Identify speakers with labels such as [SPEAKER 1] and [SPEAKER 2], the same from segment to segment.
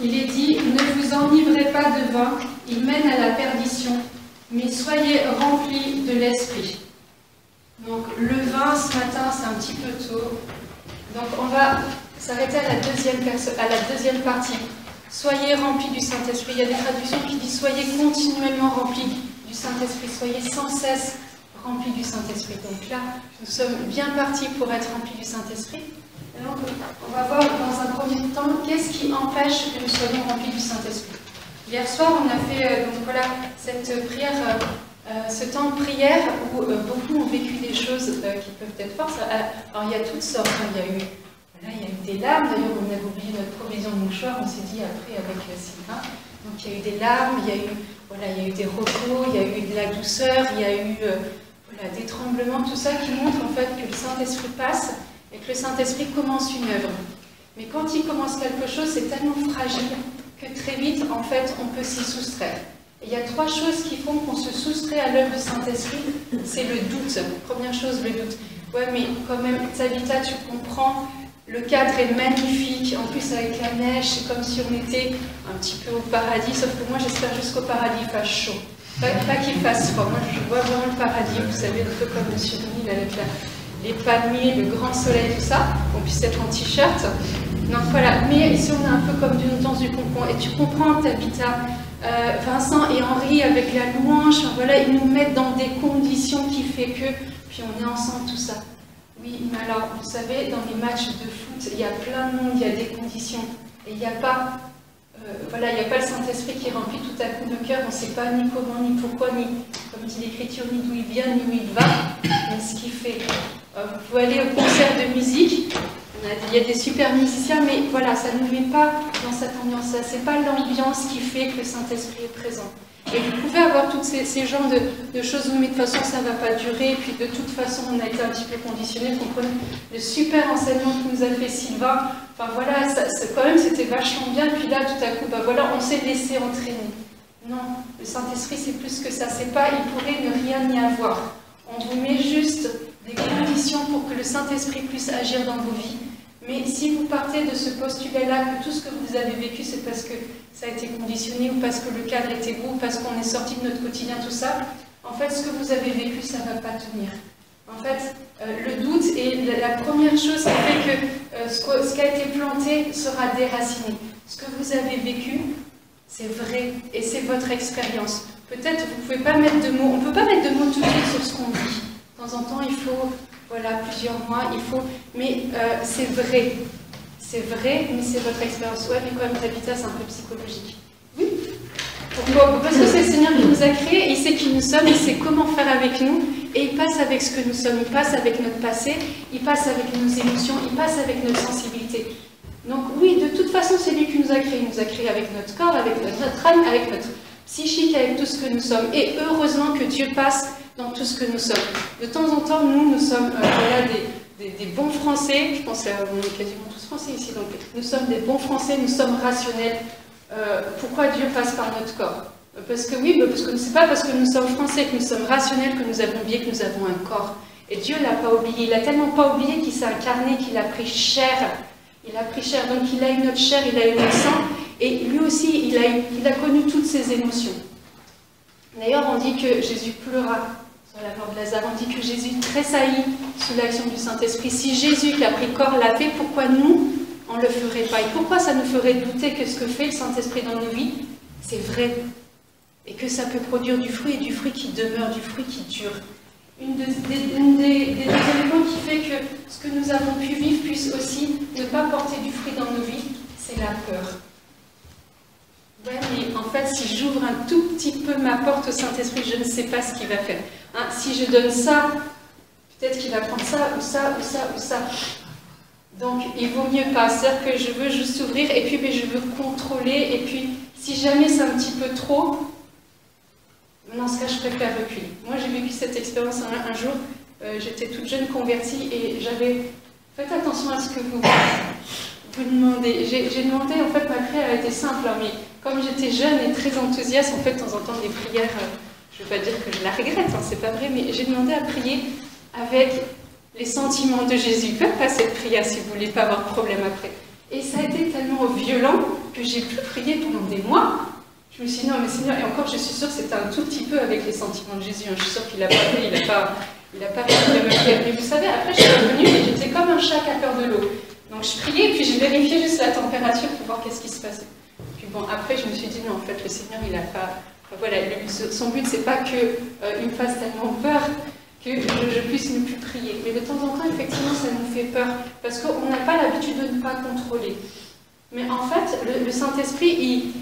[SPEAKER 1] il est dit « Ne vous enivrez pas de vin, il mène à la perdition, mais soyez remplis de l'esprit. » Donc le vin, ce matin, c'est un petit peu tôt. Donc on va s'arrêter à la deuxième partie. Soyez remplis du Saint-Esprit. Il y a des traductions qui disent « Soyez continuellement remplis du Saint-Esprit, soyez sans cesse remplis du Saint-Esprit. » Donc là, nous sommes bien partis pour être remplis du Saint-Esprit. Et donc, on va voir dans un premier temps qu'est-ce qui empêche que nous soyons remplis du Saint-Esprit. Hier soir, on a fait donc voilà, cette prière, ce temps de prière où beaucoup ont vécu des choses qui peuvent être fortes. Alors, il y a toutes sortes. Il y a eu des larmes. D'ailleurs, on avait oublié notre provision de mouchoirs. On s'est dit après avec Sylvain. Donc, il y a eu des larmes, il y a eu des repos, il y a eu de la douceur, il y a eu des tremblements, tout ça qui montre en fait que le Saint-Esprit passe et que le Saint-Esprit commence une œuvre. Mais quand il commence quelque chose, c'est tellement fragile que très vite, en fait, on peut s'y soustraire. Et il y a trois choses qui font qu'on se soustrait à l'œuvre du Saint-Esprit. C'est le doute. Première chose, le doute. Ouais, mais quand même, Tabitha, tu comprends, le cadre est magnifique. En plus, avec la neige, c'est comme si on était un petit peu au paradis. Sauf que moi, j'espère juste qu'au paradis, il fasse chaud. Pas qu'il fasse froid. Moi, je vois vraiment le paradis. Vous savez, un peu comme sur l'île avec les palmiers, le grand soleil, tout ça. On puisse être en t-shirt. Donc voilà. Mais ici, on est un peu comme dans du concombre. Et tu comprends, Tabitha, Vincent et Henri, avec la louange, voilà, ils nous mettent dans des conditions qui fait que, puis on est ensemble, tout ça. Oui, mais alors, vous savez, dans les matchs de foot, il y a plein de monde, il y a des conditions. Et il n'y a pas, il n'y a pas le Saint-Esprit qui remplit tout à coup nos cœurs. On ne sait pas ni comment, ni pourquoi, ni, comme dit l'Écriture, ni d'où il vient, ni où il va, mais ce qu'il fait. Vous pouvez aller au concert de musique. Il y a des super musiciens, mais voilà, ça ne nous met pas dans cette ambiance-là. Ce n'est pas l'ambiance qui fait que le Saint-Esprit est présent. Et vous pouvez avoir tous ces genres de choses où, mais de toute façon, ça ne va pas durer. Et puis, de toute façon, on a été un petit peu conditionnés. Vous comprenez le super enseignement que nous a fait Sylvain. Enfin, voilà, quand même, c'était vachement bien. Puis là, tout à coup, voilà, on s'est laissé entraîner. Non, le Saint-Esprit, c'est plus que ça. C'est pas, il pourrait ne rien y avoir. On vous met juste des conditions pour que le Saint-Esprit puisse agir dans vos vies. Mais si vous partez de ce postulat-là, que tout ce que vous avez vécu, c'est parce que ça a été conditionné, ou parce que le cadre était beau, ou parce qu'on est sorti de notre quotidien, tout ça, en fait, ce que vous avez vécu, ça ne va pas tenir. En fait, le doute est la première chose qui fait que ce qui a été planté sera déraciné. Ce que vous avez vécu, c'est vrai, et c'est votre expérience. Peut-être vous ne pouvez pas mettre de mots, on ne peut pas mettre de mots tout de suite sur ce qu'on vit. De temps en temps, il faut... Voilà, plusieurs mois, il faut... Mais c'est vrai. C'est vrai, mais c'est votre expérience. Ouais, mais quand même, Tabitha, c'est un peu psychologique. Oui. Pourquoi? Parce que c'est le Seigneur qui nous a créés, il sait qui nous sommes, il sait comment faire avec nous, et il passe avec ce que nous sommes, il passe avec notre passé, il passe avec nos émotions, il passe avec notre sensibilité. Donc oui, de toute façon, c'est lui qui nous a créés. Il nous a créés avec notre corps, avec notre âme, avec notre psychique, avec tout ce que nous sommes. Et heureusement que Dieu passe dans tout ce que nous sommes. De temps en temps, nous sommes des bons Français. Je pense qu'on est quasiment tous Français ici. Donc, nous sommes des bons Français, nous sommes rationnels. Pourquoi Dieu passe par notre corps? Parce que oui, parce que c'est pas parce que nous sommes Français, que nous sommes rationnels, que nous avons oublié que nous avons un corps. Et Dieu ne l'a pas oublié. Il n'a tellement pas oublié qu'il s'est incarné, qu'il a pris chair. Il a pris chair. Donc, il a eu notre chair, il a eu notre sang. Et lui aussi, il a connu toutes ces émotions. D'ailleurs, on dit que Jésus pleura sur la mort de Lazare. On dit que Jésus tressaillit sous l'action du Saint-Esprit. Si Jésus qui a pris corps l'a fait, pourquoi nous, on ne le ferait pas? Et pourquoi ça nous ferait douter que ce que fait le Saint-Esprit dans nos vies, c'est vrai? Et que ça peut produire du fruit, et du fruit qui demeure, du fruit qui dure. Une des éléments qui fait que ce que nous avons pu vivre puisse aussi ne pas porter du fruit dans nos vies, c'est la peur. Ouais, mais en fait, si j'ouvre un tout petit peu ma porte au Saint-Esprit, je ne sais pas ce qu'il va faire. Hein, si je donne ça, peut-être qu'il va prendre ça, ou ça, ou ça, ou ça. Donc, il vaut mieux pas. C'est-à-dire que je veux juste ouvrir, et puis je veux contrôler, et puis, si jamais c'est un petit peu trop, dans ce cas, je préfère reculer. Moi, j'ai vécu cette expérience un jour, j'étais toute jeune convertie, et j'avais... Faites attention à ce que vous demandez. J'ai demandé, en fait, ma prière a été simple, hein, mais comme j'étais jeune et très enthousiaste, en fait, de temps en temps, les prières, je ne veux pas dire que je la regrette, hein, c'est pas vrai, mais j'ai demandé à prier avec les sentiments de Jésus. Faites pas cette prière si vous ne voulez pas avoir de problème après. Et ça a été tellement violent que j'ai pu prier pendant des mois. Je me suis dit, non mais Seigneur, et encore je suis sûre que c'était un tout petit peu avec les sentiments de Jésus, hein. Je suis sûre qu'il n'a pas fait, il n'a pas réussi à me faire. Mais vous savez, après je suis revenue et j'étais comme un chat qui a peur de l'eau. Donc je priais et puis je vérifiais juste la température pour voir qu'est-ce qui se passait. Puis bon, après je me suis dit, non en fait le Seigneur il n'a pas... Enfin, voilà, son but c'est pas qu'il me fasse tellement peur que je puisse ne plus prier. Mais de temps en temps, effectivement, ça nous fait peur parce qu'on n'a pas l'habitude de ne pas contrôler. Mais en fait, le Saint-Esprit,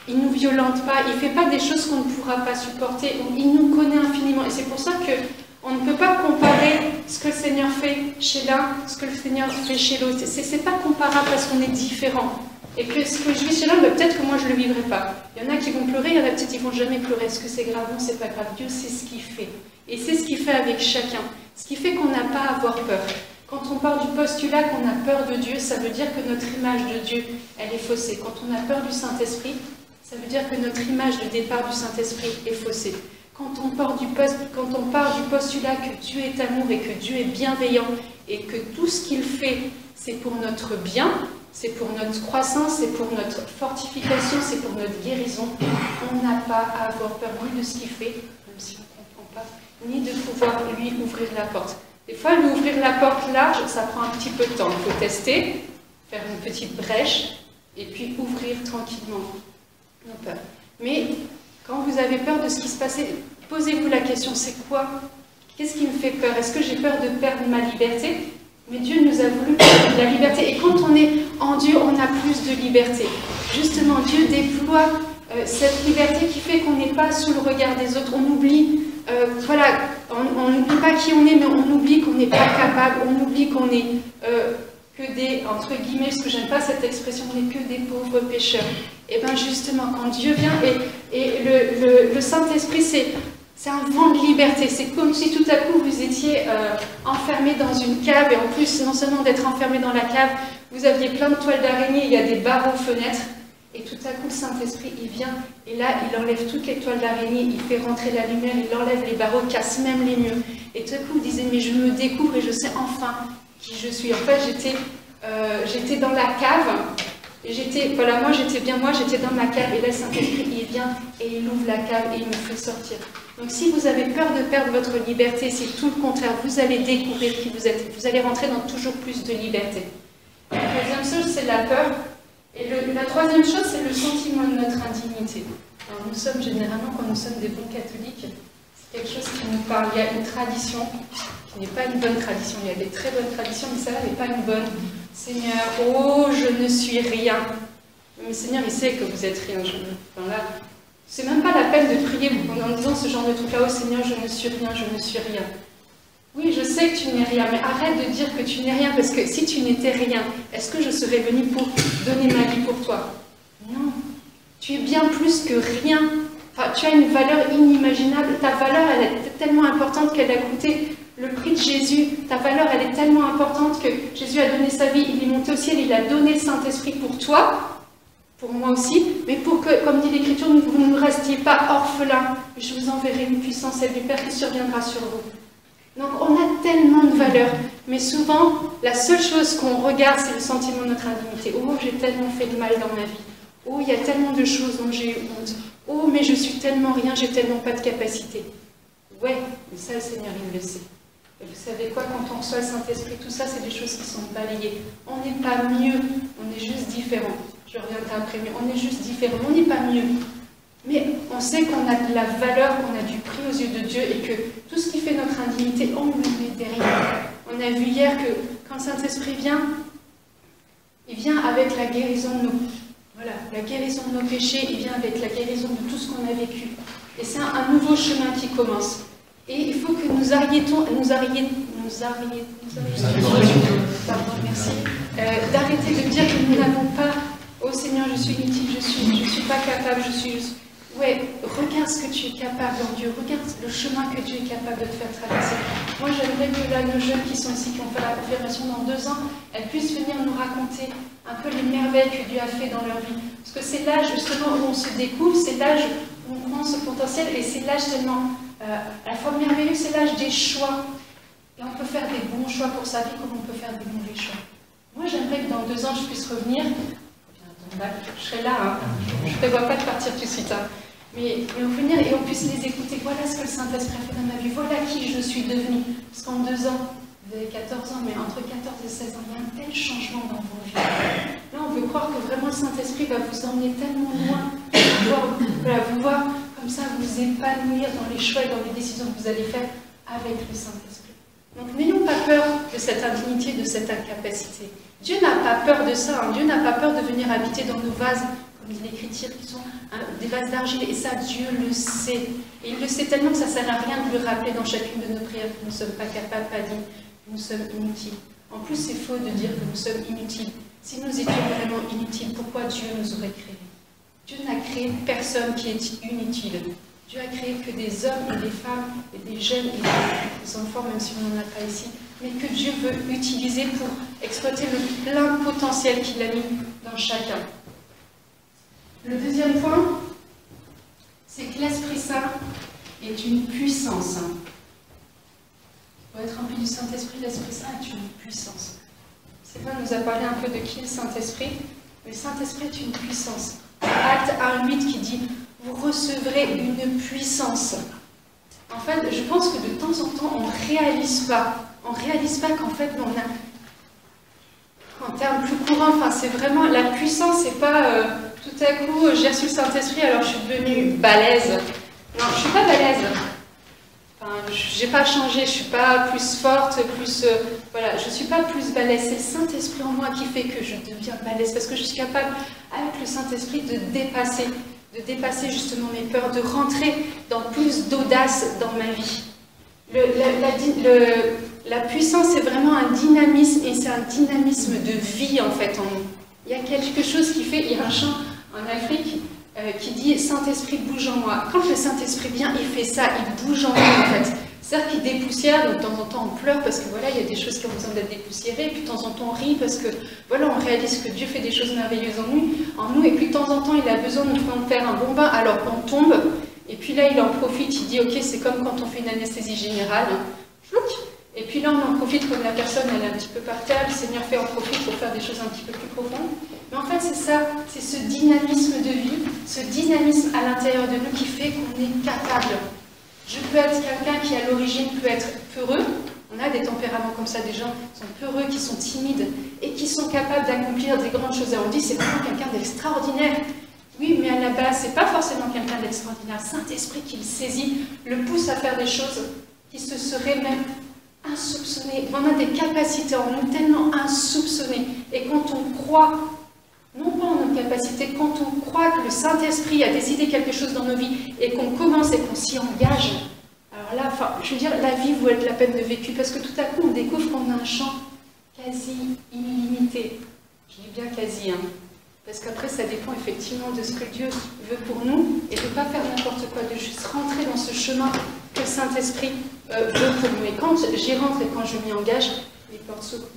[SPEAKER 1] il ne nous violente pas, il ne fait pas des choses qu'on ne pourra pas supporter, il nous connaît infiniment. Et c'est pour ça qu'on ne peut pas comparer ce que le Seigneur fait chez l'un, ce que le Seigneur fait chez l'autre. Ce n'est pas comparable parce qu'on est différent. Et que ce que je vis chez l'un, peut-être que moi je ne le vivrai pas. Il y en a qui vont pleurer, il y en a peut-être qui ne vont jamais pleurer. Est-ce que c'est grave? Non, c'est pas grave. Dieu sait ce qu'il fait. Et c'est ce qu'il fait avec chacun. Ce qui fait qu'on n'a pas à avoir peur. Quand on part du postulat qu'on a peur de Dieu, ça veut dire que notre image de Dieu, elle est faussée. Quand on a peur du Saint-Esprit, ça veut dire que notre image de départ du Saint-Esprit est faussée. Quand on part du postulat que Dieu est amour et que Dieu est bienveillant et que tout ce qu'il fait, c'est pour notre bien, c'est pour notre croissance, c'est pour notre fortification, c'est pour notre guérison, on n'a pas à avoir peur ni de ce qu'il fait, même si on ne comprend pas, ni de pouvoir lui ouvrir la porte. Des fois, lui ouvrir la porte large, ça prend un petit peu de temps. Il faut tester, faire une petite brèche, et puis ouvrir tranquillement nos peurs. Mais quand vous avez peur de ce qui se passait, posez-vous la question, c'est quoi? Qu'est-ce qui me fait peur? Est-ce que j'ai peur de perdre ma liberté? Mais Dieu nous a voulu la liberté. Et quand on est en Dieu, on a plus de liberté. Justement, Dieu déploie cette liberté qui fait qu'on n'est pas sous le regard des autres. On oublie, voilà, on n'oublie pas qui on est, mais on oublie qu'on n'est pas capable. On oublie qu'on est que des, entre guillemets, parce que j'aime pas cette expression, on n'est que des pauvres pécheurs. Et bien justement, quand Dieu vient, et le Saint-Esprit, c'est un vent de liberté. C'est comme si tout à coup vous étiez enfermé dans une cave, et en plus, non seulement d'être enfermé dans la cave, vous aviez plein de toiles d'araignée, il y a des barreaux aux fenêtres, et tout à coup le Saint-Esprit, il vient, et là, il enlève toutes les toiles d'araignée, il fait rentrer la lumière, il enlève les barreaux, casse même les murs. Et tout à coup, vous disiez, mais je me découvre et je sais enfin qui je suis. En fait, j'étais dans la cave, et voilà, moi j'étais dans ma cave, et là le Saint-Esprit, il vient, et il ouvre la cave, et il me fait sortir. Donc si vous avez peur de perdre votre liberté, c'est tout le contraire, vous allez découvrir qui vous êtes, vous allez rentrer dans toujours plus de liberté. La deuxième chose, c'est la peur, et la troisième chose, c'est le sentiment de notre intimité. Alors, nous sommes généralement, quand nous sommes des bons catholiques, c'est quelque chose qui nous parle. Il y a une tradition qui n'est pas une bonne tradition, il y a des très bonnes traditions, mais celle-là n'est pas une bonne. Seigneur, oh, je ne suis rien. Mais Seigneur, il sait que vous êtes rien. Enfin, là, c'est même pas la peine de prier en disant ce genre de truc là, oh Seigneur, je ne suis rien, je ne suis rien. Oui, je sais que tu n'es rien, mais arrête de dire que tu n'es rien, parce que si tu n'étais rien, est-ce que je serais venue pour donner ma vie pour toi? Non, tu es bien plus que rien. Enfin, tu as une valeur inimaginable, ta valeur, elle est tellement importante qu'elle a coûté le prix de Jésus. Ta valeur, elle est tellement importante que Jésus a donné sa vie, il est monté au ciel, il a donné le Saint-Esprit pour toi, pour moi aussi, mais pour que, comme dit l'Écriture, vous ne restiez pas orphelins. Je vous enverrai une puissance, celle du Père, qui surviendra sur vous. Donc on a tellement de valeur, mais souvent, la seule chose qu'on regarde, c'est le sentiment de notre intimité. Oh, j'ai tellement fait de mal dans ma vie. Oh, il y a tellement de choses dont j'ai eu honte. Oh, mais je suis tellement rien, j'ai tellement pas de capacité. Ouais, mais ça, le Seigneur, il le sait. Et vous savez quoi, quand on reçoit le Saint-Esprit, tout ça, c'est des choses qui sont balayées. On n'est pas mieux, on est juste différent. Je reviendrai après, mais on est juste différent, on n'est pas mieux. Mais on sait qu'on a de la valeur, qu'on a du prix aux yeux de Dieu et que tout ce qui fait notre intimité, on le met derrière. On a vu hier que quand le Saint-Esprit vient, il vient avec la guérison de nos... Voilà, la guérison de nos péchés, il vient avec la guérison de tout ce qu'on a vécu. Et c'est un nouveau chemin qui commence. Et il faut que nous arrêtons, d'arrêter de dire que nous n'avons pas, oh Seigneur, je suis inutile, je suis pas capable, ouais, regarde ce que tu es capable en Dieu, regarde le chemin que Dieu est capable de te faire traverser. Moi, j'aimerais que là, nos jeunes qui sont ici, qui ont fait la confirmation dans 2 ans, elles puissent venir nous raconter un peu les merveilles que Dieu a fait dans leur vie. Parce que c'est l'âge justement où on se découvre, c'est l'âge où on prend ce potentiel, et c'est l'âge tellement à la fois merveilleux, c'est l'âge des choix. Et on peut faire des bons choix pour sa vie comme on peut faire des mauvais choix. Moi, j'aimerais que dans 2 ans, je puisse revenir. je serai là, hein. Je ne prévois pas de partir tout de suite. Hein. Mais revenir et on puisse les écouter. Voilà ce que le Saint-Esprit a fait dans ma vie. Voilà qui je suis devenue. Parce qu'en 2 ans, vous avez 14 ans, mais entre 14 et 16 ans, il y a un tel changement dans vos vies. Là, on veut croire que vraiment le Saint-Esprit va vous emmener tellement loin. Vous voir comme ça, vous épanouir dans les choix et dans les décisions que vous allez faire avec le Saint-Esprit. Donc n'ayons pas peur de cette indignité, de cette incapacité. Dieu n'a pas peur de ça. Hein. Dieu n'a pas peur de venir habiter dans nos vases, comme dit l'Écriture, qui sont des vases d'argile. Et ça, Dieu le sait. Et il le sait tellement que ça ne sert à rien de le rappeler dans chacune de nos prières que nous ne sommes pas capables, pas dignes, que nous sommes inutiles. En plus, c'est faux de dire que nous sommes inutiles. Si nous étions vraiment inutiles, pourquoi Dieu nous aurait créés? Dieu n'a créé personne qui est inutile. Dieu a créé que des hommes et des femmes, et des jeunes et des enfants, même si on n'en a pas ici, mais que Dieu veut utiliser pour exploiter le plein potentiel qu'il a mis dans chacun. Le deuxième point, c'est que l'Esprit Saint est une puissance. Pour être rempli du Saint-Esprit, l'Esprit Saint est une puissance. Sylvain nous a parlé un peu de qui est le Saint-Esprit. Le Saint-Esprit est une puissance. Acte 1:8 qui dit « Vous recevrez une puissance ». En fait, je pense que de temps en temps, on ne réalise pas. On ne réalise pas qu'en fait, on a, en termes plus courants, enfin, c'est vraiment la puissance, c'est pas tout à coup, j'ai reçu le Saint-Esprit, alors je suis devenue balèze. Non, je ne suis pas balèze. Enfin, je n'ai pas changé, je ne suis pas plus forte, plus... voilà, je ne suis pas plus balèze. C'est le Saint-Esprit en moi qui fait que je deviens balèze, parce que je suis capable, avec le Saint-Esprit, de dépasser justement mes peurs, de rentrer dans plus d'audace dans ma vie. La puissance, c'est vraiment un dynamisme, et c'est un dynamisme de vie, en fait, en nous. Il y a quelque chose qui fait, il y a un chant en Afrique qui dit « Saint-Esprit, bouge en moi ». Quand le Saint-Esprit vient, il fait ça, il bouge en nous, en fait. C'est-à-dire qu'il dépoussière, donc de temps en temps on pleure parce que voilà, il y a des choses qui ont besoin d'être dépoussiérées, et puis de temps en temps on rit parce que voilà, on réalise que Dieu fait des choses merveilleuses en nous, et puis de temps en temps il a besoin de nous faire un bon bain, alors on tombe, et puis là il en profite, il dit ok, c'est comme quand on fait une anesthésie générale, et puis là on en profite comme la personne elle est un petit peu par terre, le Seigneur fait en profite pour faire des choses un petit peu plus profondes. Mais en fait c'est ça, c'est ce dynamisme de vie, ce dynamisme à l'intérieur de nous qui fait qu'on est capable. Je peux être quelqu'un qui, à l'origine, peut être peureux. On a des tempéraments comme ça, des gens qui sont peureux, qui sont timides et qui sont capables d'accomplir des grandes choses. Et on dit, c'est vraiment quelqu'un d'extraordinaire. Oui, mais à la base, c'est pas forcément quelqu'un d'extraordinaire. Saint-Esprit qui le saisit, le pousse à faire des choses qui se seraient même insoupçonnées. On a des capacités en nous tellement insoupçonnées. Et quand on croit, non pas en nos capacités, quand on croit que le Saint-Esprit a décidé quelque chose dans nos vies et qu'on commence et qu'on s'y engage, alors là, enfin, je veux dire, la vie vaut être la peine de vécu, parce que tout à coup, on découvre qu'on a un champ quasi illimité. Je dis bien quasi, hein, parce qu'après, ça dépend effectivement de ce que Dieu veut pour nous, et de ne pas faire n'importe quoi, de juste rentrer dans ce chemin que le Saint-Esprit veut pour nous. Et quand j'y rentre et quand je m'y engage, les portes s'ouvrent.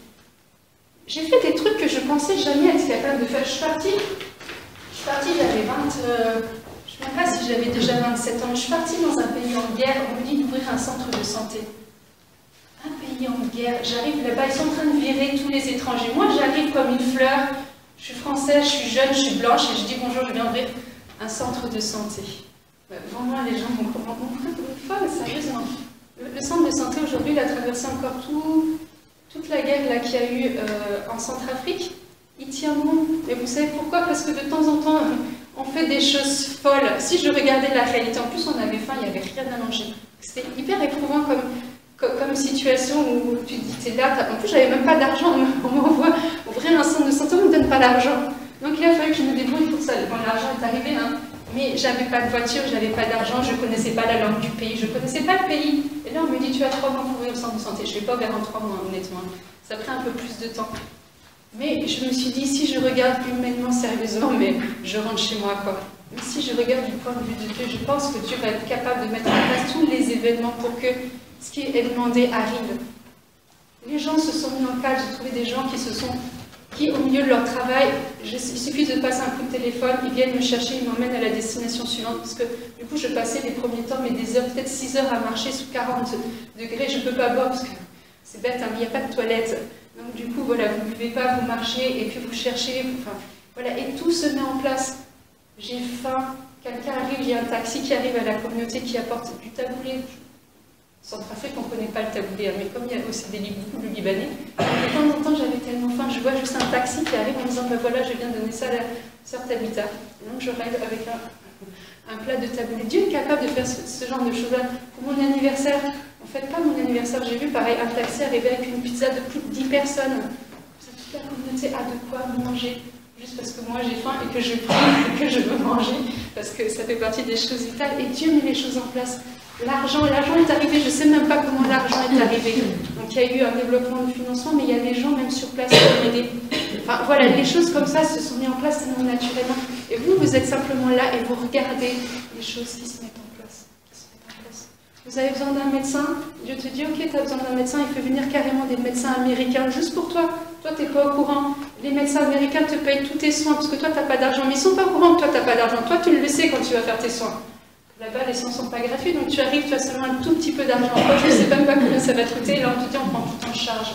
[SPEAKER 1] J'ai fait des trucs que je pensais jamais être capable de faire. Je suis partie, j'avais 20... je ne sais même pas si j'avais déjà 27 ans. Je suis partie dans un pays en guerre, on me dit d'ouvrir un centre de santé. Un pays en guerre, j'arrive là-bas, ils sont en train de virer tous les étrangers. Moi, j'arrive comme une fleur, je suis française, je suis jeune, je suis blanche, et je dis bonjour, je viens ouvrir un centre de santé. Vraiment, les gens vont comprendre. Une fois, sérieusement. Le centre de santé, aujourd'hui, il a traversé encore toute la guerre qu'il y a eu en Centrafrique, il tient bon. Et vous savez pourquoi? Parce que de temps en temps, on fait des choses folles. Si je regardais la réalité, en plus on avait faim, il n'y avait rien à manger. C'était hyper éprouvant comme situation où tu te dis, t'es là, en plus j'avais même pas d'argent, on m'envoie ouvrir un centre de santé, on ne me donne pas d'argent. Donc il a fallu que je me débrouille pour ça. Bon, l'argent est arrivé, hein. Mais j'avais pas de voiture, j'avais pas d'argent, je connaissais pas la langue du pays, je connaissais pas le pays. Et là on me dit tu as 3 mois pour ouvrir le centre de santé. Je vais pas vers en 3 mois honnêtement. Ça a pris un peu plus de temps. Mais je me suis dit si je regarde humainement, sérieusement, mais je rentre chez moi quoi. Mais si je regarde du point de vue de Dieu, je pense que Dieu va être capable de mettre en place tous les événements pour que ce qui est demandé arrive. Les gens se sont mis en cadre, j'ai trouvé des gens qui, au milieu de leur travail, il suffit de passer un coup de téléphone, ils viennent me chercher, ils m'emmènent à la destination suivante, parce que du coup je passais les premiers temps, mais des heures, peut-être 6 heures à marcher sous 40 degrés, je ne peux pas boire, parce que c'est bête, hein, mais il n'y a pas de toilette. Donc du coup, voilà, vous ne buvez pas, vous marchez, et puis vous cherchez, enfin, Voilà, et tout se met en place. J'ai faim, quelqu'un arrive, il y a un taxi qui arrive à la communauté qui apporte du taboulé. Centrafrique, on ne connaît pas le taboulé, mais comme il y a aussi beaucoup de Libanais, de temps en temps j'avais tellement faim, je vois juste un taxi qui arrive en me disant ben voilà, je viens donner ça à la sœur Tabitha. Donc je règle avec un plat de taboulé. Dieu est capable de faire ce genre de choses-là. Pour mon anniversaire, en fait, pas mon anniversaire, j'ai vu pareil un taxi arriver avec une pizza de plus de 10 personnes. Toute la communauté a de quoi manger. Juste parce que moi j'ai faim et que je prie et que je veux manger, parce que ça fait partie des choses vitales. Et Dieu met les choses en place. L'argent est arrivé, je ne sais même pas comment l'argent est arrivé. Donc il y a eu un développement de financement, mais il y a des gens même sur place qui ont aidé. Enfin voilà, les choses comme ça se sont mises en place tellement naturellement. Et vous êtes simplement là et vous regardez les choses qui se mettent en place. Vous avez besoin d'un médecin, Dieu te dit ok, tu as besoin d'un médecin, il fait venir carrément des médecins américains juste pour toi. Toi, tu n'es pas au courant. Les médecins américains te payent tous tes soins parce que toi, tu n'as pas d'argent. Mais ils ne sont pas au courant que toi, tu n'as pas d'argent. Toi, tu le sais quand tu vas faire tes soins. Là-bas, les soins ne sont pas gratuits, donc tu arrives, tu as seulement un tout petit peu d'argent. Toi, je ne sais même pas combien ça va te coûter, et là, on te dit, on prend tout en charge.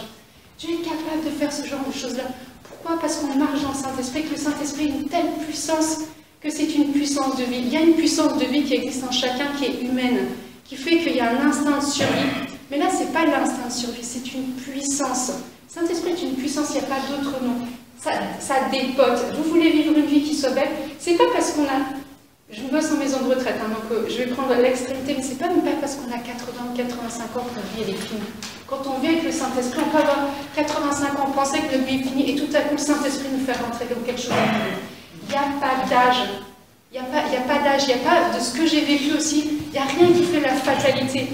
[SPEAKER 1] Dieu est capable de faire ce genre de choses-là. Pourquoi? Parce qu'on marche dans le Saint-Esprit, que le Saint-Esprit a une telle puissance que c'est une puissance de vie. Il y a une puissance de vie qui existe en chacun, qui est humaine, qui fait qu'il y a un instinct de survie. Mais là, ce n'est pas l'instinct de survie, c'est une puissance. Saint-Esprit est une puissance, il n'y a pas d'autre nom. Ça dépote. Vous voulez vivre une vie qui soit belle? C'est pas parce qu'on a... Je bosse en maison de retraite, hein, donc je vais prendre l'extrémité, mais c'est pas même pas parce qu'on a 80 ou 85 ans que notre vie elle est finie. Quand on vit avec le Saint-Esprit, on peut avoir 85 ans, penser que notre vie est finie, et tout à coup le Saint-Esprit nous fait rentrer dans quelque chose de nouveau. Il n'y a pas d'âge. Il n'y a pas d'âge, il n'y a pas de ce que j'ai vécu aussi, il n'y a rien qui fait la fatalité.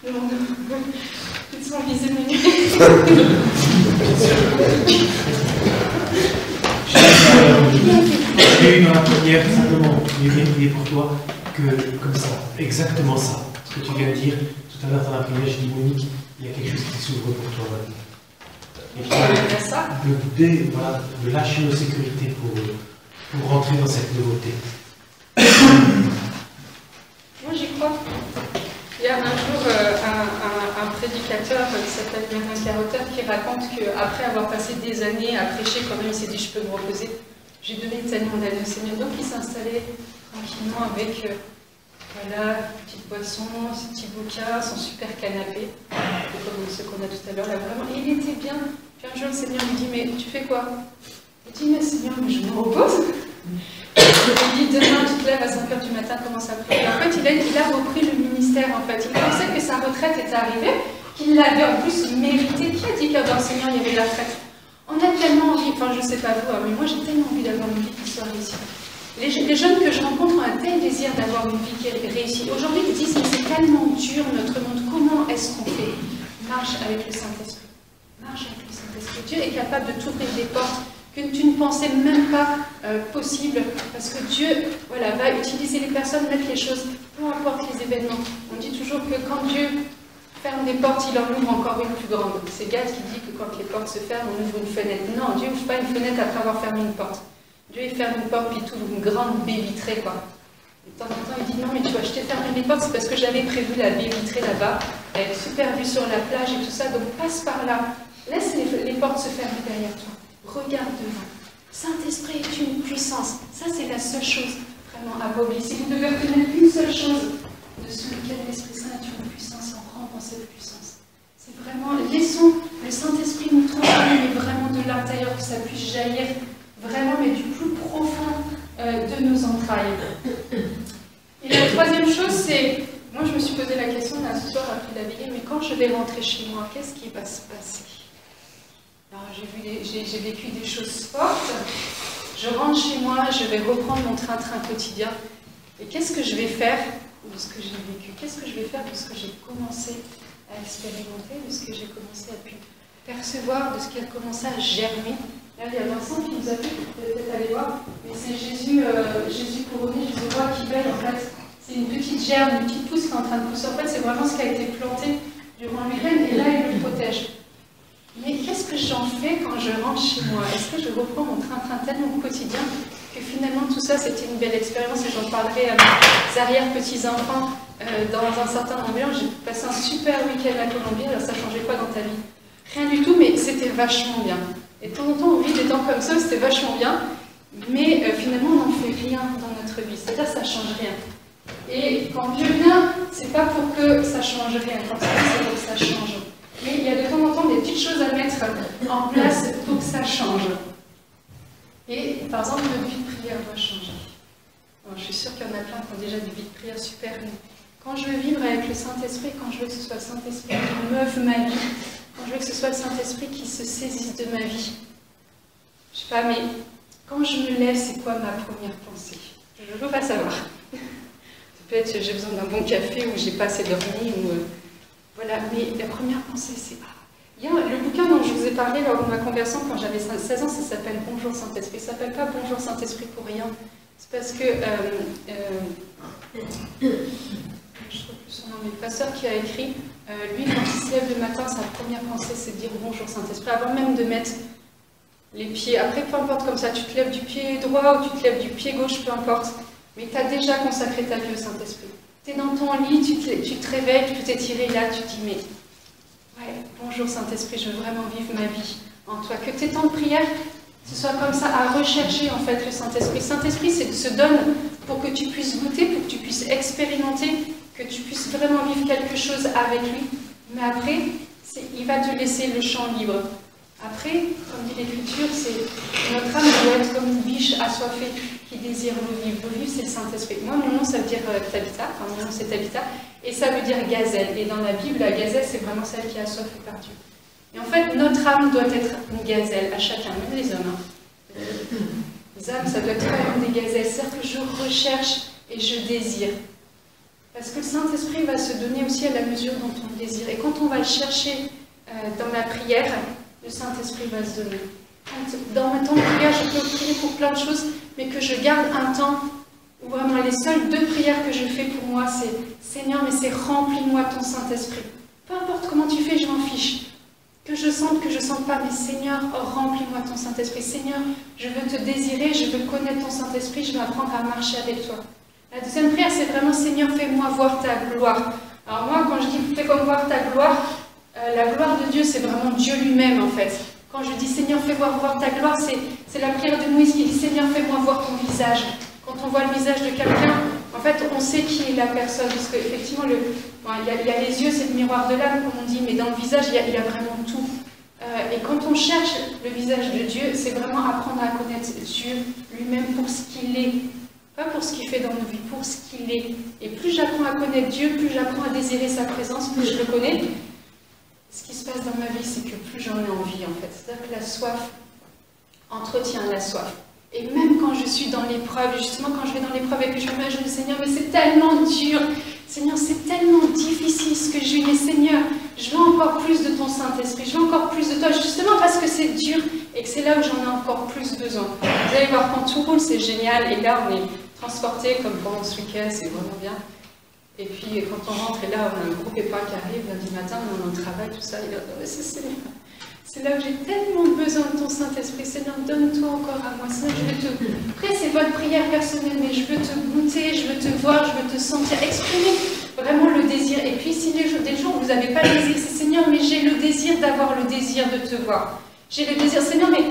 [SPEAKER 1] Ils sont visés
[SPEAKER 2] J'ai eu dans la prière simplement prier pour toi que comme ça, exactement ça. Ce que tu viens de dire tout à l'heure dans la prière, j'ai dit Monique, il y a quelque chose qui s'ouvre pour toi maintenant. Et voilà, de lâcher nos sécurités pour rentrer dans cette nouveauté.
[SPEAKER 1] Moi j'y crois. Il y a un jour un prédicateur qui s'appelle Merlin Carotter qui raconte qu'après avoir passé des années à prêcher, quand même il s'est dit je peux me reposer. J'ai donné une année en année au Seigneur. Donc il s'installait tranquillement avec voilà, une petite boisson, ses petits bouquins, son super canapé, comme ceux qu'on a tout à l'heure là vraiment. Et il était bien. Puis un jour le Seigneur lui dit mais tu fais quoi? Il dit mais Seigneur, mais je me repose. Il dit demain tu te lèves à 5h du matin, commence à prier. En fait il a repris le ministère en fait. Il pensait que sa retraite était arrivée, qu'il l'avait en plus mérité. Qui a dit que dans le Seigneur il y avait de la retraite? On a tellement envie, enfin je ne sais pas vous, mais moi j'ai tellement envie d'avoir une vie qui soit réussie. Les jeunes que je rencontre ont un tel désir d'avoir une vie qui est réussie. Aujourd'hui ils disent mais c'est tellement dur notre monde, comment est-ce qu'on fait? Marche avec le Saint-Esprit. Marche avec le Saint-Esprit. Dieu est capable de t'ouvrir des portes que tu ne pensais même pas possible, parce que Dieu voilà, va utiliser les personnes, mettre les choses, peu importe les événements. On dit toujours que quand Dieu ferme des portes, il en ouvre encore une plus grande. C'est Gad qui dit que quand les portes se ferment, on ouvre une fenêtre. Non, Dieu n'ouvre pas une fenêtre après avoir fermé une porte. Dieu il ferme une porte puis il ouvre une grande baie vitrée, quoi. Et de temps en temps, il dit non, mais tu vois, je t'ai fermé les portes, c'est parce que j'avais prévu la baie vitrée là-bas, avec super vue sur la plage et tout ça, donc passe par là. Laisse les portes se fermer derrière toi. Regarde devant. Saint-Esprit est une puissance. Ça, c'est la seule chose vraiment à pas oublier. Si vous devez reconnaître une seule chose de sous lequel l'Esprit Saint est une puissance, on rentre dans cette puissance. C'est vraiment, laissons le Saint-Esprit nous transformer, mais vraiment de l'intérieur, que ça puisse jaillir vraiment, mais du plus profond de nos entrailles. Et la troisième chose, c'est, moi je me suis posé la question là ce soir après la veillée, mais quand je vais rentrer chez moi, qu'est-ce qui va se passer? Alors j'ai vécu des choses fortes, je rentre chez moi, je vais reprendre mon train-train quotidien, et qu'est-ce que je vais faire de ce que j'ai vécu? Qu'est-ce que je vais faire de ce que j'ai commencé à expérimenter, de ce que j'ai commencé à percevoir, de ce qui a commencé à germer? Là, il y a Vincent qui nous a fait, vous pouvez peut-être aller voir, mais c'est Jésus couronné, Jésus roi qui veille, en fait. C'est une petite germe, une petite pousse qui est en train de pousser. En fait, c'est vraiment ce qui a été planté durant l'Ukraine, et là, il le protège. Mais qu'est-ce que j'en fais quand je rentre chez moi? Est-ce que je reprends mon train-train tellement quotidien que finalement tout ça c'était une belle expérience, et j'en parlerai à mes arrière-petits-enfants dans un certain ambiance. J'ai passé un super week-end à Colombie, alors ça changeait quoi dans ta vie? Rien du tout, mais c'était vachement bien. Et de temps en temps on vit des temps comme ça, c'était vachement bien, mais finalement on n'en fait rien dans notre vie, c'est-à-dire que ça ne change rien. Et quand Dieu vient, c'est pas pour que ça change rien, quand c'est pour que ça change. Mais il y a de temps en temps des petites choses à mettre en place pour que ça change. Et par exemple, notre vie de prière doit changer. Alors, je suis sûre qu'il y en a plein qui ont déjà des vies de prière super. Quand je veux vivre avec le Saint-Esprit, quand je veux que ce soit le Saint-Esprit qui meuve ma vie, quand je veux que ce soit le Saint-Esprit qui se saisisse de ma vie, je sais pas, mais quand je me lève, c'est quoi ma première pensée? Je ne veux pas savoir. Peut-être que j'ai besoin d'un bon café ou j'ai pas assez dormi, ou voilà, mais la première pensée, c'est il y a le bouquin dont je vous ai parlé lors de ma conversion quand j'avais 16 ans, ça s'appelle Bonjour Saint-Esprit. Ça ne s'appelle pas Bonjour Saint-Esprit pour rien. C'est parce que je trouve plus son nom, mais le pasteur qui a écrit, lui, quand il se lève le matin, sa première pensée, c'est de dire Bonjour Saint-Esprit, avant même de mettre les pieds. Après, peu importe, comme ça, tu te lèves du pied droit ou tu te lèves du pied gauche, peu importe. Mais tu as déjà consacré ta vie au Saint-Esprit. Tu es dans ton lit, tu te réveilles, tu peux t'étirer là, tu te dis, mais ouais, bonjour Saint-Esprit, je veux vraiment vivre ma vie en toi. Que tes temps de prière, ce soit comme ça, à rechercher en fait le Saint-Esprit. Saint-Esprit, c'est se donne pour que tu puisses goûter, pour que tu puisses expérimenter, que tu puisses vraiment vivre quelque chose avec lui. Mais après, il va te laisser le champ libre. Après, comme dit l'Écriture, notre âme doit être comme une biche assoiffée qui désire l'eau vive. L'eau vive, c'est le Saint-Esprit. Moi, mon nom, ça veut dire Tabitha. Enfin, mon nom, c'est Tabitha. Et ça veut dire gazelle. Et dans la Bible, la gazelle, c'est vraiment celle qui est assoiffée par Dieu. Et en fait, notre âme doit être une gazelle à chacun, même les hommes. Hein. Les âmes, ça doit être comme des gazelles. C'est-à-dire que je recherche et je désire. Parce que le Saint-Esprit va se donner aussi à la mesure dont on le désire. Et quand on va le chercher dans la prière, le Saint-Esprit va se donner. Dans mes temps de prière, je peux prier pour plein de choses, mais que je garde un temps où vraiment les seules 2 prières que je fais pour moi, c'est Seigneur, mais c'est remplis-moi ton Saint-Esprit. Peu importe comment tu fais, je m'en fiche. Que je sente pas, mais Seigneur, remplis-moi ton Saint-Esprit. Seigneur, je veux te désirer, je veux connaître ton Saint-Esprit, je veux apprendre à marcher avec toi. La deuxième prière, c'est vraiment Seigneur, fais-moi voir ta gloire. Alors moi, quand je dis fais-moi voir ta gloire, la gloire de Dieu, c'est vraiment Dieu lui-même en fait. Quand je dis Seigneur, fais-moi voir ta gloire, c'est la prière de Moïse qui dit Seigneur, fais-moi voir ton visage. Quand on voit le visage de quelqu'un, en fait, on sait qui est la personne. Parce qu'effectivement, il y a les yeux, c'est le miroir de l'âme, comme on dit, mais dans le visage, il y a vraiment tout. Et quand on cherche le visage de Dieu, c'est vraiment apprendre à connaître Dieu lui-même pour ce qu'il est. Pas pour ce qu'il fait dans nos vies, pour ce qu'il est. Et plus j'apprends à connaître Dieu, plus j'apprends à désirer sa présence, plus je le connais. Ce qui se passe dans ma vie, c'est que plus j'en ai envie, en fait. C'est-à-dire que la soif entretient la soif. Et même quand je suis dans l'épreuve, justement quand je vais dans l'épreuve et que je me mets à genoux, Seigneur, mais c'est tellement dur, Seigneur, c'est tellement difficile ce que je vis, mais Seigneur, je veux encore plus de ton Saint-Esprit, je veux encore plus de toi, justement parce que c'est dur et que c'est là où j'en ai encore plus besoin. Vous allez voir, quand tout roule, c'est génial, et là, on est transporté comme pendant ce week-end, c'est vraiment bien. Et puis quand on rentre, et là, on a un gros pépin qui arrive lundi matin, on est au travail, tout ça, et là, c'est là où j'ai tellement besoin de ton Saint-Esprit. Seigneur, donne-toi encore à moi. Seigneur, je veux te... Après, c'est votre prière personnelle, mais je veux te goûter, je veux te voir, je veux te sentir, exprimer vraiment le désir. Et puis, si des jours où vous n'avez pas le désir, c'est Seigneur, mais j'ai le désir d'avoir le désir de te voir. J'ai le désir, Seigneur, mais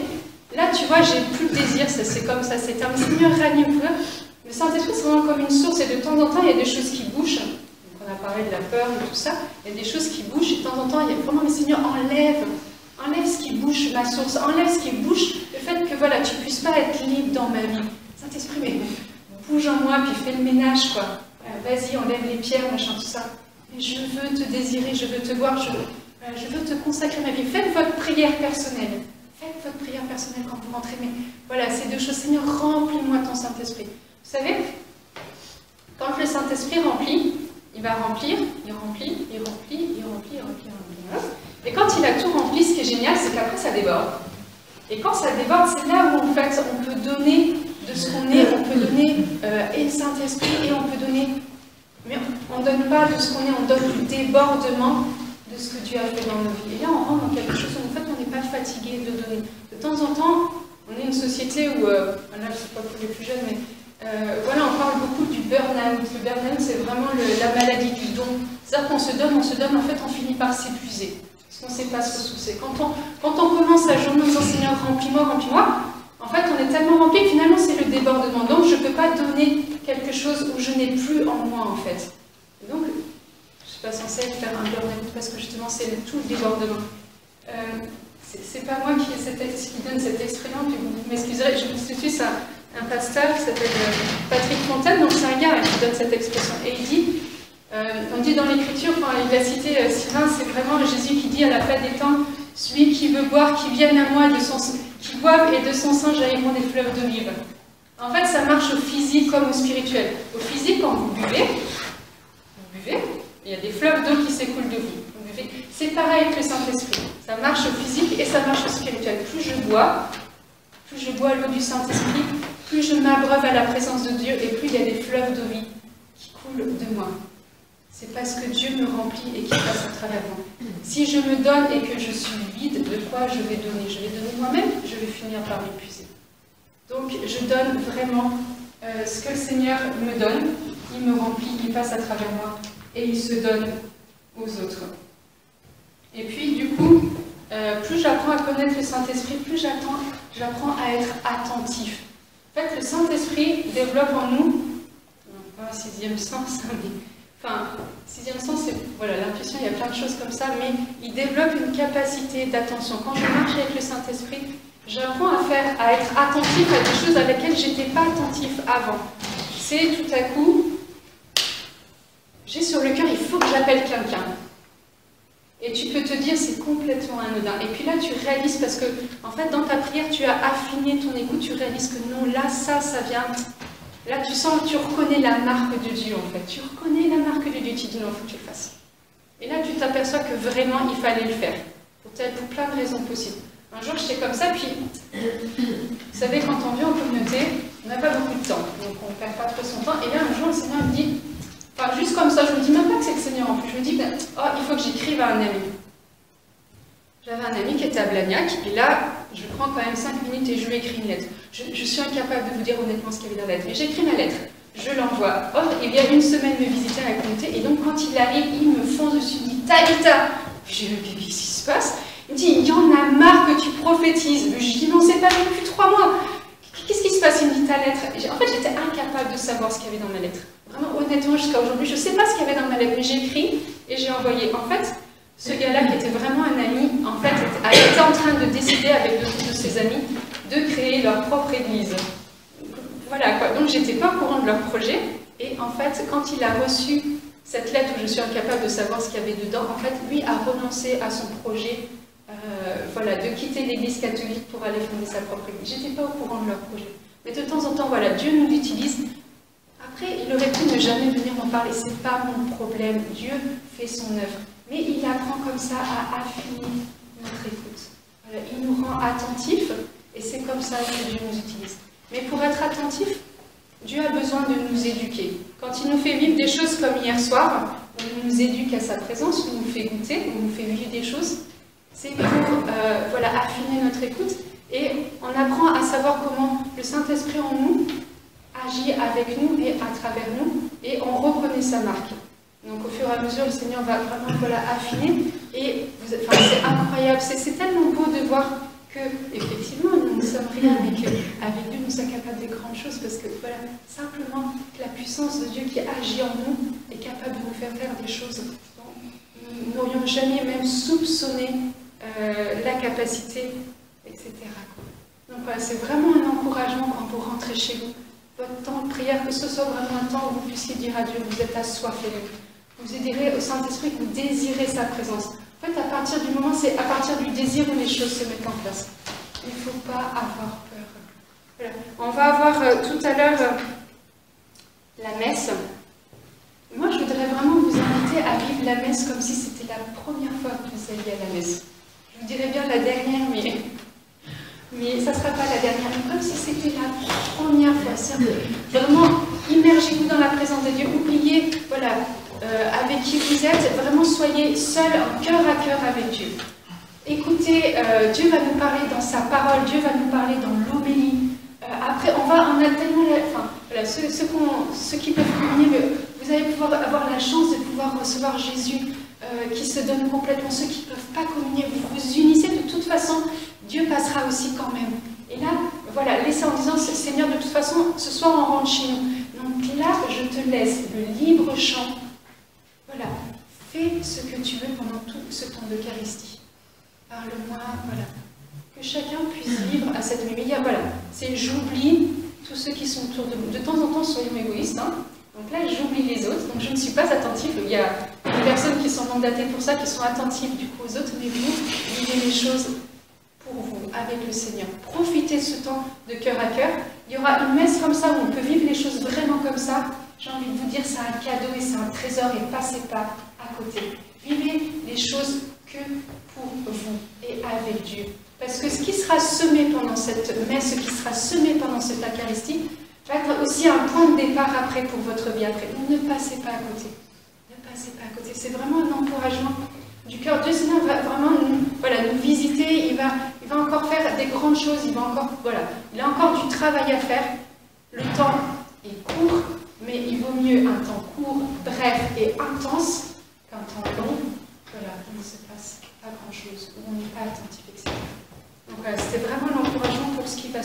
[SPEAKER 1] là, tu vois, j'ai plus le désir, c'est comme ça, c'est terminé. Seigneur, ranime-moi. Le Saint-Esprit, c'est vraiment comme une source, et de temps en temps, il y a des choses qui bougent. Donc, on a parlé de la peur et tout ça. Il y a des choses qui bougent, et de temps en temps, il y a vraiment, mais Seigneur, enlève ce qui bouge ma source, enlève ce qui bouge, le fait que voilà, tu ne puisses pas être libre dans ma vie. Saint-Esprit, mais bouge en moi, puis fais le ménage, quoi. Vas-y, enlève les pierres, machin, tout ça. Et je veux te désirer, je veux te voir, je veux te consacrer ma vie. Faites votre prière personnelle. Faites votre prière personnelle quand vous rentrez. Mais voilà, ces 2 choses. Seigneur, remplis-moi ton Saint-Esprit. Vous savez, quand le Saint-Esprit remplit, il va remplir, il remplit, il remplit, il remplit, il remplit, il remplit. Voilà. Et quand il a tout rempli, ce qui est génial, c'est qu'après ça déborde. Et quand ça déborde, c'est là où en fait on peut donner de ce qu'on est, on peut donner et le Saint-Esprit, et on peut donner, mais on ne donne pas de ce qu'on est, on donne du débordement de ce que Dieu a fait dans nos vies. Et là on rentre dans quelque chose où en fait on n'est pas fatigué de donner. De temps en temps, on est une société où, là je ne sais pas pour les plus jeunes, mais voilà, on parle beaucoup du burn-out. Le burn-out, c'est vraiment la maladie du don. C'est-à-dire qu'on se donne, en fait on finit par s'épuiser. Parce qu'on ne sait pas se ressourcer. Quand on commence la journée en disant Seigneur, remplis-moi, remplis-moi, en En fait, on est tellement rempli que finalement, c'est le débordement. Donc, je ne peux pas donner quelque chose où je n'ai plus en moi, en fait. Et donc, je ne suis pas censée faire un burn-out parce que justement, c'est tout le débordement. C'est pas moi qui donne cette expression, puis vous m'excuserez, je me situe, c'est un pasteur qui s'appelle Patrick Fontaine, donc c'est un gars qui donne cette expression. Et il dit, on dit dans l'Écriture, quand il a cité Sylvain, c'est vraiment Jésus qui dit à la fin des temps, celui qui veut boire, qui vienne à moi, qui boive et de son sang jailliront des fleuves d'eau vive. En fait, ça marche au physique comme au spirituel. Au physique, quand vous buvez, il y a des fleuves d'eau qui s'écoulent de vous. C'est pareil avec le Saint-Esprit. Ça marche au physique et ça marche au spirituel. Plus je bois l'eau du Saint-Esprit, plus je m'abreuve à la présence de Dieu et plus il y a des fleuves d'eau vie qui coulent de moi. C'est parce que Dieu me remplit et qu'il passe à travers moi. Si je me donne et que je suis vide, de quoi je vais donner? Je vais donner moi-même, je vais finir par m'épuiser. Donc je donne vraiment ce que le Seigneur me donne, il me remplit, il passe à travers moi et il se donne aux autres. Et puis du coup, plus j'apprends à connaître le Saint-Esprit, plus j'apprends à être attentif. En fait, le Saint-Esprit développe en nous, pas un sixième sens, mais enfin, sixième sens, c'est voilà, l'intuition, il y a plein de choses comme ça, mais il développe une capacité d'attention. Quand je marche avec le Saint-Esprit, j'apprends à être attentif à des choses à lesquelles je n'étais pas attentif avant. C'est tout à coup, j'ai sur le cœur, il faut que j'appelle quelqu'un. Et tu peux te dire, c'est complètement anodin. Et puis là, tu réalises, parce que, en fait, dans ta prière, tu as affiné ton écoute, tu réalises que non, là, ça vient. Là, tu sens, tu reconnais la marque de Dieu, en fait. Tu reconnais la marque de Dieu, tu dis non, il faut que tu le fasses. Et là, tu t'aperçois que vraiment, il fallait le faire. Pour plein de raisons possibles. Un jour, j'étais comme ça, puis, vous savez, quand on vit en communauté, on n'a pas beaucoup de temps. Donc, on ne perd pas trop son temps. Et là, un jour, le Seigneur me dit, enfin, juste comme ça, je ne me dis même pas que c'est le Seigneur en plus. Je me dis, oh, il faut que j'écrive à un ami. J'avais un ami qui était à Blagnac, et là, je prends quand même 5 minutes et je lui écris une lettre. Je suis incapable de vous dire honnêtement ce qu'il y avait dans la lettre. Mais j'écris ma lettre, je l'envoie. Or, il vient une semaine me visiter à la communauté, et donc quand il arrive, il me fonce dessus, il dit, Tabitha, je dis, qu'est-ce qui se passe? Il me dit, il y en a marre que tu prophétises. Je dis, mais on ne s'est pas vu depuis 3 mois. Qu'est-ce qui se passe? Il me dit, ta lettre. En fait, j'étais incapable de savoir ce qu'il y avait dans ma lettre. Vraiment, honnêtement, jusqu'à aujourd'hui, je ne sais pas ce qu'il y avait dans ma lettre, mais j'ai écrit et j'ai envoyé. En fait, ce gars-là, qui était vraiment un ami, en fait, était en train de décider avec deux de ses amis de créer leur propre église. Voilà quoi. Donc, j'étais pas au courant de leur projet. Et en fait, quand il a reçu cette lettre où je suis incapable de savoir ce qu'il y avait dedans, en fait, lui a renoncé à son projet, voilà, de quitter l'église catholique pour aller fonder sa propre église. J'étais pas au courant de leur projet. Mais de temps en temps, voilà, Dieu nous utilise. Après, il aurait pu ne jamais venir m'en parler, c'est pas mon problème. Dieu fait son œuvre. Mais il apprend comme ça à affiner notre écoute. Voilà, il nous rend attentifs et c'est comme ça que Dieu nous utilise. Mais pour être attentif, Dieu a besoin de nous éduquer. Quand il nous fait vivre des choses comme hier soir, où il nous éduque à sa présence, où il nous fait goûter, où il nous fait vivre des choses, c'est pour voilà, affiner notre écoute et on apprend à savoir comment le Saint-Esprit en nous agit avec nous et à travers nous, et on reconnaît sa marque. Donc au fur et à mesure, le Seigneur va vraiment voilà, affiner, et enfin, c'est incroyable, c'est tellement beau de voir que, effectivement, nous ne sommes rien, mais qu'avec Dieu, nous sommes capables de grandes choses, parce que voilà, simplement, la puissance de Dieu qui agit en nous est capable de nous faire faire des choses dont nous n'aurions jamais même soupçonné la capacité, etc. Donc voilà, c'est vraiment un encouragement quand vous rentrez chez vous. Votre temps de prière, que ce soit vraiment un temps où vous puissiez dire à Dieu, vous êtes assoiffés. Vous aiderez au Saint-Esprit que vous désirez sa présence. En fait, à partir du moment, c'est à partir du désir où les choses se mettent en place. Il ne faut pas avoir peur. Voilà. On va avoir tout à l'heure la messe. Moi, je voudrais vraiment vous inviter à vivre la messe comme si c'était la première fois que vous alliez à la messe. Je vous dirais bien la dernière, mais ça ne sera pas la dernière, comme si c'était la première fois. Vraiment, immergez-vous dans la présence de Dieu, oubliez voilà, avec qui vous êtes, vraiment soyez seuls, en cœur à cœur avec Dieu. Écoutez, Dieu va nous parler dans sa parole, Dieu va nous parler dans l'homélie. Après, on a tellement... Enfin, voilà, ceux qui peuvent communier, vous allez pouvoir avoir la chance de pouvoir recevoir Jésus qui se donne complètement. Ceux qui ne peuvent pas communier, vous vous unissez de toute façon, Dieu passera aussi quand même. Et là, voilà, laisser en disant, Seigneur, de toute façon, ce soir on rentre chez nous. Donc là, je te laisse le libre champ. Voilà, fais ce que tu veux pendant tout ce temps d'Eucharistie. Parle-moi, voilà. Que chacun puisse vivre à cette nuit. Voilà, c'est j'oublie tous ceux qui sont autour de nous. De temps en temps, soyons égoïstes. Hein. Donc là, j'oublie les autres. Donc je ne suis pas attentive. Il y a des personnes qui sont mandatées pour ça, qui sont attentives du coup aux autres. Mais vous, vivez les choses pour vous, avec le Seigneur. Profitez de ce temps de cœur à cœur. Il y aura une messe comme ça où on peut vivre les choses vraiment comme ça. J'ai envie de vous dire, c'est un cadeau et c'est un trésor et passez pas à côté. Vivez les choses que pour vous et avec Dieu. Parce que ce qui sera semé pendant cette messe, ce qui sera semé pendant cette Eucharistie, va être aussi un point de départ après pour votre vie après. Donc ne passez pas à côté. Ne passez pas à côté. C'est vraiment un encouragement du cœur. Dieu Seigneur va vraiment nous visiter. Il va encore faire des grandes choses. Il a encore du travail à faire. Le temps est court, mais il vaut mieux un temps court, bref et intense qu'un temps long. Voilà, il ne se passe pas grand-chose, où on n'est pas attentif, etc. Donc voilà, c'était vraiment l'encouragement pour ce qui va